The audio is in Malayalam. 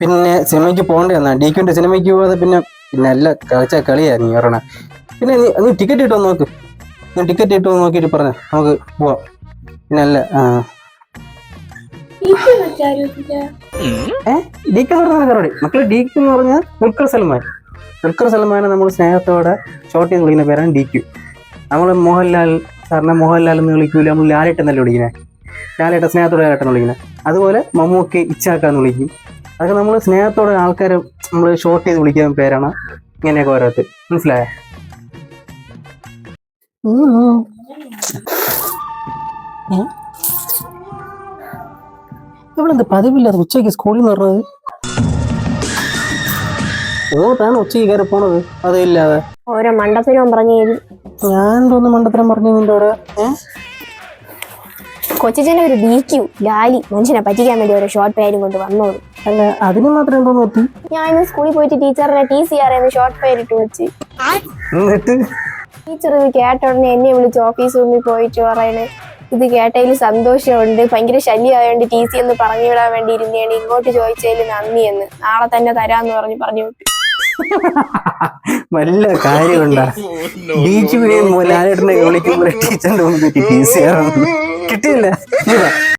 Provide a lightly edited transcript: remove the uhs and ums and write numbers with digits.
പിന്നെ സിനിമയ്ക്ക് പോകേണ്ടി വന്നാ ഡിക്യുന്റെ സിനിമയ്ക്ക് പോകാതെ പിന്നെ നല്ല കളിച്ച കളിയാ നീ പറയണ. പിന്നെ നീ ടിക്കറ്റ് കിട്ടുമോ നോക്ക്, നീ ടിക്കറ്റ് കിട്ടുമോ നോക്കിയിട്ട് പറഞ്ഞ നമുക്ക് പോവാം. പിന്നെ അല്ല ഡിക്ക് എന്ന് പറഞ്ഞ കറോടി മക്കളെ. ഡിക്ക് എന്ന് പറഞ്ഞാൽ ദുൽഖർ സൽമാൻ. ദുൽഖർ സൽമാനെ നമ്മൾ സ്നേഹത്തോടെ ഷോർട്ട് ചെയ്ത് വിളിക്കുന്ന പേരാണ് ഡിക്യു. നമ്മൾ മോഹൻലാൽ സാറിനെ മോഹൻലാൽ എന്ന് വിളിക്കൂല, നമ്മൾ ലാലേട്ടൻ എന്നല്ലേ വിളിക്കുന്നത്. ലാലേട്ടൻ സ്നേഹത്തോടെ ലാലേട്ടൻ വിളിക്കുന്നത്. അതുപോലെ മമ്മൂക്കി ഇച്ചാക്കാന്ന് വിളിക്കും. അതൊക്കെ നമ്മൾ സ്നേഹത്തോടെ ആൾക്കാരെ നമ്മൾ ഷോർട്ട് ചെയ്ത് വിളിക്കുന്ന പേരാണ് ഇങ്ങനെയൊക്കെ ഓരോരുത്തർ. മനസ്സിലായ? ഇവളെന്ത് പതിവില്ലാതെ ഉച്ചയ്ക്ക് സ്കൂളിൽ നിന്ന് പറഞ്ഞത്? ഓട്ടാണ് ഉച്ചയ്ക്ക് കയറി പോണത് അതില്ലാതെ. ഓരോ മണ്ടത്തരവും പറഞ്ഞു തരും. ഞാൻ തോന്നുന്നു മണ്ടത്തരം പറഞ്ഞു നിന്റെ അവിടെ. കൊച്ചിച്ചനെ ഒരു ഡീക്യു ലാലി മനുഷ്യനെ പറ്റിക്കാൻ വേണ്ടി ഓരോ ഷോർട്ട് പേരും കൊണ്ട് വന്നോളൂ. അല്ല അതിന് മാത്രം എന്തോന്ന് പറ്റി? ഞാൻ ഇന്ന് സ്കൂളിൽ പോയിട്ട് ടീച്ചറിനെ TCR ഷോർട്ട് പേരിട്ട് വിളിച്ച്. എന്നിട്ട് ടീച്ചർ ഇത് കേട്ട ഉടനെ എന്നെ വിളിച്ച് ഓഫീസ് റൂമിൽ പോയിട്ട് പറയണേ, ഇത് കേട്ടതിൽ സന്തോഷമുണ്ട്, ഭയങ്കര ശല്യമായോണ്ട് TC എന്ന് പറഞ്ഞു വിടാൻ വേണ്ടി ഇരുന്നേണ്, ഇങ്ങോട്ട് ചോദിച്ചതിൽ നന്ദിയെന്ന്, നാളെ തന്നെ തരാന്ന് പറഞ്ഞു വിട്ടു. വല്ല കാര്യമുണ്ടാ? ലാലേട്ടനെ വിളിക്കുമ്പോൾ ടീച്ചറിന്റെ മുന്നിൽ TCR കിട്ടിയില്ല.